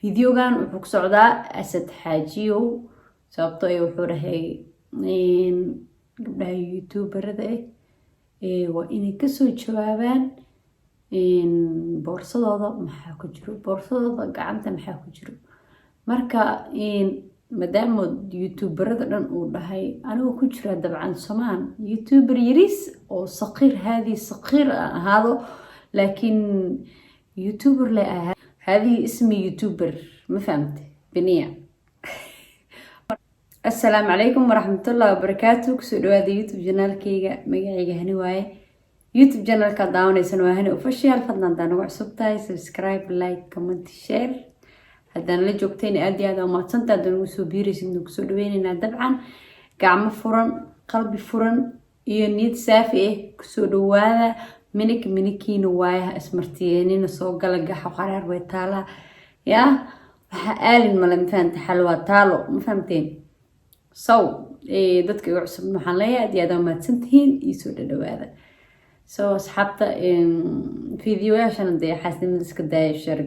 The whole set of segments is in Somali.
فيديوغان wuxuu ku socdaa Asad Xaajiyow sababtoo ay wuxuu dhahay gabdhaha youtuberada waa inay kasoo jawaabaan boorsadooda maxaa ku jiro boorsadooda gacanta maxaa ku jiro marka maadaama youtuberada dhan uu dhahay anigu ku jira dabcan Soomaan youtuber yaris oo saqiir haadi saqiir ahaado laakiin youtuber la aha هذه اسمي يوتيوبر ما فهمت بنية السلام عليكم ورحمة الله وبركاته كسودو هذا يوتيوب جنال كيغا مقاعيغا هنواي يوتيوب جنال كداوني سنواهني وفشيال فضنا دانو عصبتاي سبسكرايب لايك كومنت شير هدان لجوكتيني ادي هذا وما تسنتا دانو سو بيريس اندو كسودوينينا دبعا قعم فرن قلبي فرن iyo niyad saafi kusoo dhawaada minkiina waayaha ismartiyeenina soo gala gaxa qaraar way taala ya waxa aalin malamfanta xalwa taalo ma fahamteen dadka ugu cusub waxaan leeyahay aad ma santiin isoo dhawaada asxaabta fiidiyoyaashan xaasnimada iska daay share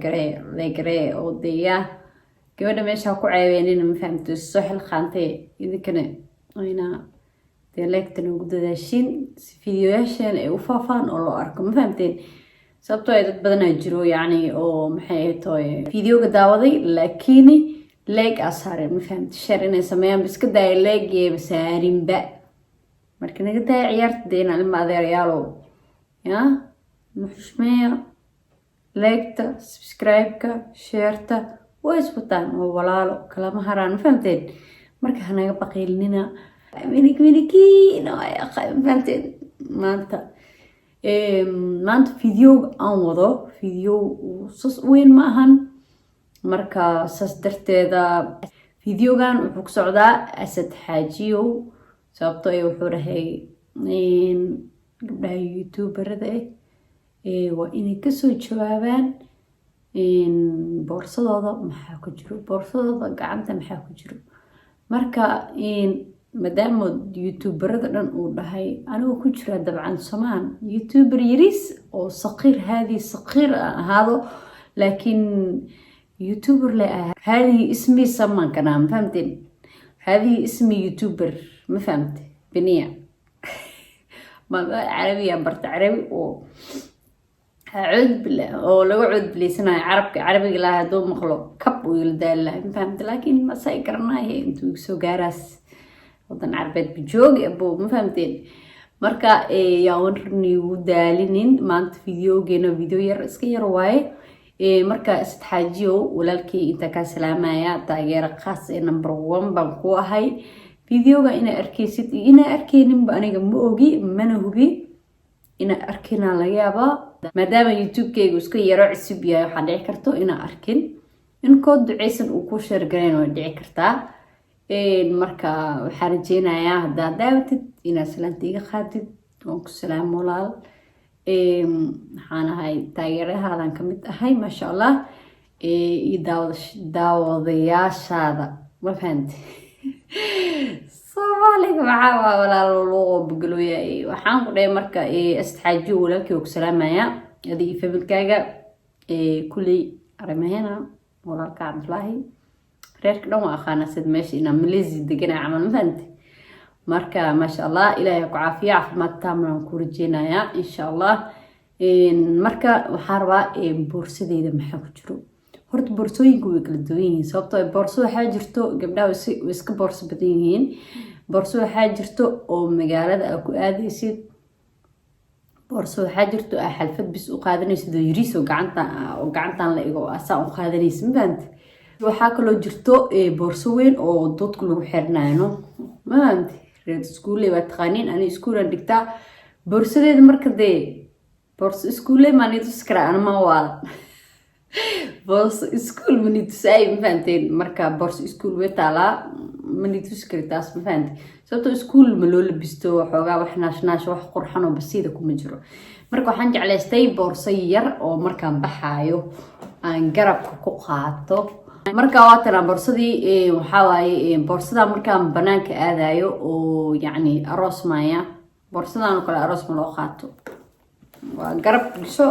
garee oo deeya gabadha meesha ku ceebeynina ma fahamtay soo xil qaantay idinkana ayna ديالكتنا وقداشين فيديوهاشين أو فافان أو لو أركم ما فهمتين سبتو يدد بدنا جرو يعني أو محيطوي فيديو قداوضي لكني لايك أسهر ما فهمت شارين سميان بس كدا لايك بسارين بقى مركنا قدا عيارت دينا لما ذا ريالو يا محشمية لايكتا سبسكرايبكا شيرتا ويسبوتان وولالو كلام هران فهمتين مركا هنا بقيلننا منكي نوعي فهمتين maanta video aan wado video sas weyn ma ahan marka sas darteeda videogan wuxuu ku socdaa Asad Xaajiyow sababtoo ay wuxuu dhahay gabdhaha youtuberada waa inay kasoo jawaabaan boorsadooda maxaa ku jiro boorsadooda gacanta maxaa ku jiro marka maadaama youtuberada dhan uu dhahay anigu ku jira dabcan Soomaan youtuber yaris oo saqiir haadi saqiir ahaado laakiin youtuber la aha هذه اسمي سمان كلام فهمتين هذه اسمي يوتيوبر ما فهمت بنية ما عربية برت عربي و عود بالله أو لو عود بلي سنة عربي لا هدو مخلوق كب ويلدال له فهمت لكن ما سايكرنا هي انتو سو جارس وطن عربيت بجوج أبو ما فهمتين مركا ياونرني ودالين ما أنت فيديو جينا فيديو يرسكي رواي marka Asad Xaajiyow walaalkii inta ka salaamaya taageero qaas number 1 baan ku ahay videoga ina arkaysid ina arkeenin ba aniga ma ogi mana hubi ina arkina laga yaaba maadaama youtube-kaygu iska yaro cusub yahay waxa dhici karto ina arkin in kood duceysan uu ku share gareyn oo dhici kartaa marka waxa rajeenayaa hadaa daawatid ina salaantiga qaadid oo ku salaam walaal waxaan ahay taageerahadan ka mid ahay maasha allah daawadayaashaada ma fahanti Soomaaliga maxaa walaalo loo bogolooyay waxaan ku dhahay marka Asad Xaajiyow walaalkii ku salaamaya adii familkaaga kulli arimahena walaalka Cabdulaahi reerka dhan waa aqaanasad meesha ina Malaysia degan camal ma fahanti marka ما شاء الله إلهي ku caafiyo caafimaad taamna ku rajeenaya insha Allah marka waxa rabaa boorsadeeda maxaa ku jiro horta boorsooyinku way kala duwan yihiin sababtoo boorso waxa jirto gabdhaha iska boorso badan yihiin boorso waxa jirto oo magaalada ku aadaysid boorso waxa jirto xalfad bis u qaadanaysid yiriis oo gacantan la igo asaa u qaadanaysid maanta waxa kaloo jirto boorso weyn oo dadku lagu xirnaano maanta reed iskuule waa taqaaniin ani iskuulan dhigtaa boorsadeeda marka dee boorso iskuule ma nidu iskara ana ma waa boorso iskuul ma nidu saay ma fahanteen marka boorso iskuul way taala ma nidu iskara taas ma fahanteen sababtoo iskuul ma loo labisto waxoogaa wax naashnash wax qurxan oo basiida kuma jiro marka waxaan jeclaystay boorso yar oo markaan baxaayo aan garabka ku qaato marka waatan boorsadii waxa waaye boorsada markaan banaanka aadayo oo yani aroos maaya boorsadan kale aroos ma loo qaato waa garab gasho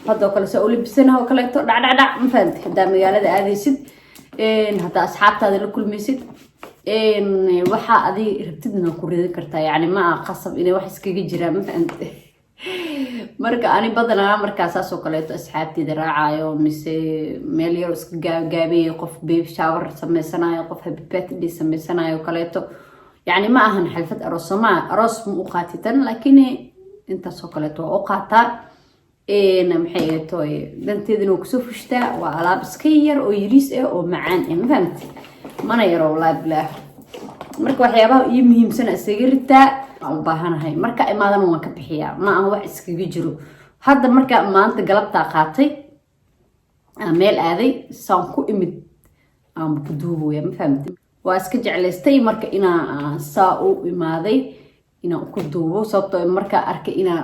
هذا كله سأقول بسنة وكله دع دع دع ما فهمت هذا مجال هذا ست هذا أصحاب هذا الكل مسد waxa adii rabtidna ku ridan kartaa yani ma qasab inay wax iskaga jiraan ma fahantay marka ani badanaa markaas oo kale asxaabtida raacayo mise meel yar iska gaabay qof baby shower sameysanayo qof happy birthday sameysanayo kaleeto yani ma ahan xalfad aroos mu qaatitan laakiin inta soo kaleeto oo qaata maxay tahay danteedina ku soo fushtaa waa alaab iska yar oo yiriis ah oo macaan ma fahantay mana yaro walaad bilaa marka waxyaabaha iyo muhiimsan isaga ritaa u baahanahay marka imaadan waan ka bixiyaa ma aan wax iskaga jiro hadda marka maanta galabta qaatay meel aaday saan ku imid aan ku duubaya ma fahantay waa iska jeclaystay marka inaan saa u imaaday inaan ku duubo sababtoo marka arkay inaan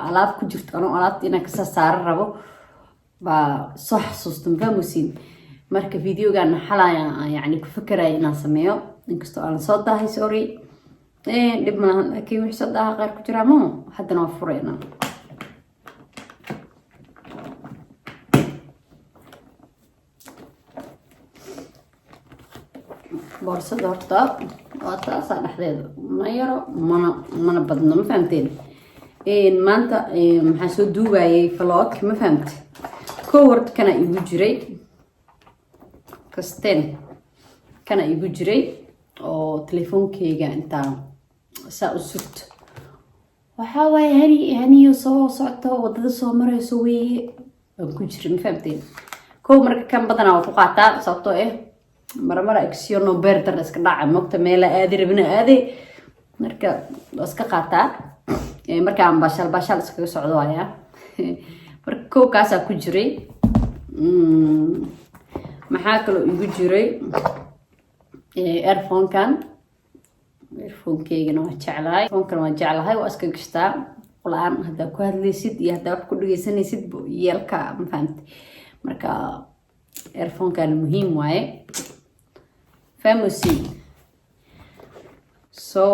alaab ku jirto anoo alaabta inaan ka saar rabo ba soo xasuustan fahmusin marka videogan xalaya yani ku fikray inaan sameeyo inkastoo aan soo daahay sorry dib ma laakiin wixii soo daahay qaar ku jira ma haddana waa furayna boorsada horta waa taas dhexdeeda ma yaro mana badno ma fahamteen maanta maxaa soo duubayay vlog ma fahamtay koward kana igu jiray kasteen kana igu jiray oo telefoonkeyga inta saa u surto waxa way haniyo soo socto wadada soo marayso weeye aan ku jiray ma fahamteen kow marka kan badanaa waa ku qaataa sababtoo marmara actiono beertar iska dhaca mogta meel aadi rabina aadi marka iska qaataa marka aan bashal iskaga socdo ayaa marka kow kaas ku jiray maxaa kaloo igu jiray earphone-keygana waa jeclahay earphone-kan waa jeclahay waa iska gashtaa qol-aan haddaa ku hadlaysid iyo haddaa wax ku dhageysanaysid yeelka ma fahamtay marka earphone-kan muhiim waaye family so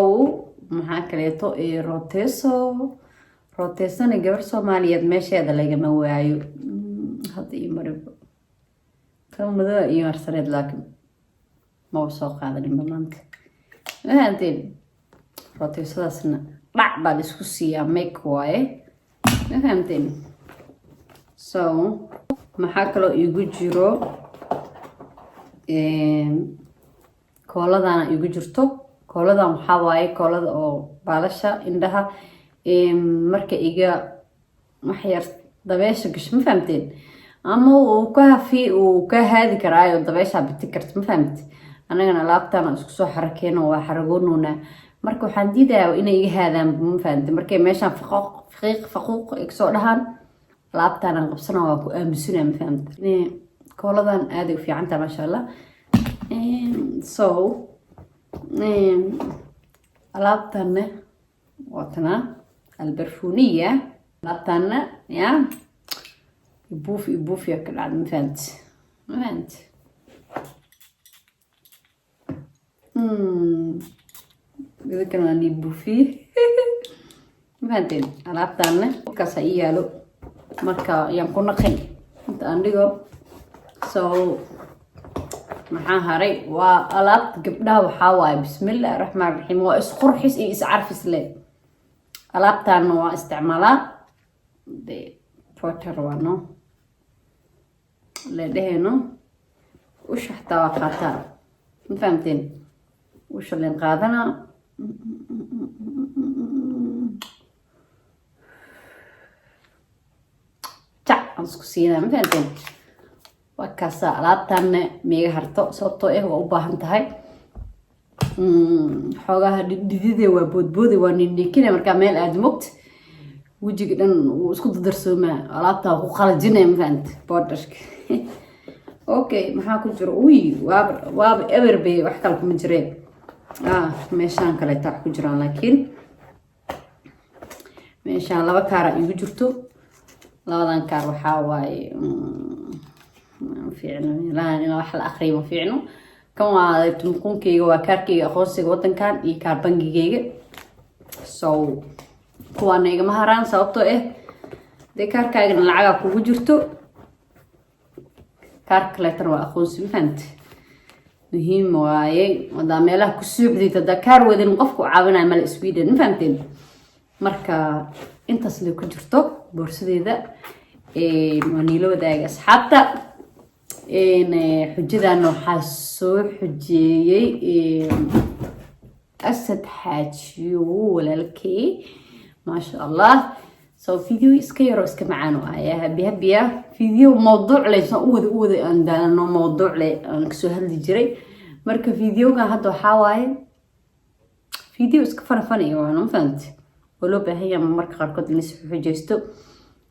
maxaa kaleeto roteesana gabar Soomaaliyeed meesheeda lagama waayo hadda iyo maribo kamada iyo arsaneed laakiin ma soo qaadanin maanta maanteen roteesadaasna dhac baa isku siiyaa make waaye maanteen so maxaa kaloo igu jiro kooladan igu jirto kooladan waxa waaye koolada oo baalasha indhaha marka iga wax yar dabeesha gash ma fahamteen ama uu ka haadi karaayo dabeesha biti karta ma fahamtay anagana laabtaan isku soo xarakeeno waa xaragoonuna marka waxaan diidayaa inay iga haadaan ma fahamtay markay meeshan faquuq soo dhahan laabtaan qabsana waa ku aamusina ma fahamtay kooladan aad u fiican tahay masha Allah so alaabtana watana albarfuniya alaabtana ya يبوف ياكل عاد ما فهمت إذا كانوا عندي بوفي ما فهمتين alaabtana kaas ay yaalo marka yaan ku naqin inta aan dhigo so maxaa haray waa alaabta gabdhaha waxa waaye bismillaahir rahmaanir rahiim waa isqurxis iyo iscarfis leh alaabtana waa isticmaalaa de porter wano leedahayno وش حتى وقعتها فهمتين وش اللي نقادنا تاع نسكسينا فهمتين وكاسا لابتان ميغا هرتو صوتو وباهنتهاي xogaha didide waa boodboodi waa nindhikina marka meel aad mogt wajiga dhan uu isku darsooma alaabta ku qalajinay ma fahant borderka okay maxaa ku jiro waaba ever bay wax kale kuma jireen meeshaan kale taa ku jiraan laakiin meeshaan laba kaar igu jirto labadan kaar waxa waaye fiicno laan wax la akhriyo fiicno kan waa tunkunkeyga waa kaarkeyga aqoonsiga wadankan iyo kaar bangigeyga so kuwaana igama haraan sababtoo dee kaarkaagana lacagaa kugu jirto kaarka kaleetana waa aqoonsi ma fahamte muhiim waaye wadaa meelaha ku suuxdid hadaa kaar wadin qofku caawinaya male Sweden ma fahamteen marka intaas lay ku jirto boorsadeeda waa niilo wadaaga asxaabta xujadan waxaa soo xujeeyey asad xaajiyo walaalkay maasha allah soo video iska yaro iska macaan ah habiya video mawduuc leh soo u wada aan daano mawduuc leh aan kasoo hadli jiray marka videoga hadda waxaa waaye video iska farafan iyo aan fahamtay oo loo baahan yahay marka qaarkood in la soo xujeysto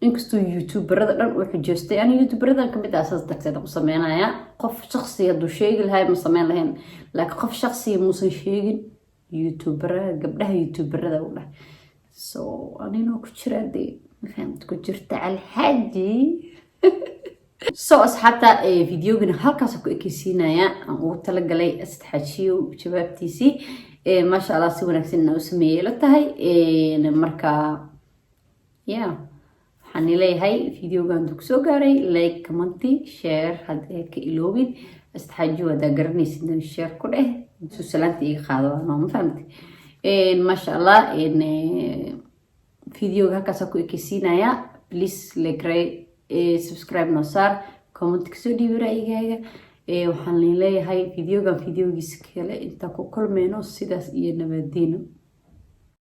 inkastoo youtuberada dhan u xujeystay ani youtuberada kamid ah asaas darteed u sameynaya qof shakhsi haduu sheegi lahay ma sameyn lahayn laakiin qof shakhsi muusan sheegin youtuberada gabdhaha youtuberada u dhahay so anina ku jiraade fahamta ku jirta alhaji so asxaabta videogana halkaas ku ekeysiinaya aan ugu talagalay astxaajiyo jawaabtiisi ma sha Allah si wanaagsan u sameeyay la tahay marka waxaan leeyahay videogan dug soo gaaray like comment share hadii ka iloobin astxaajiyo wada garanaysid share ku dheh salaanta iga qaado ma fahamtay ما شاء الله إن فيديو هكذا سكوا إكسينايا please like subscribe نصار comment كسودي برأيك وحنلي لي هاي فيديو كان فيديو جيسكيله انت كل منو سيداس إيه نبدينه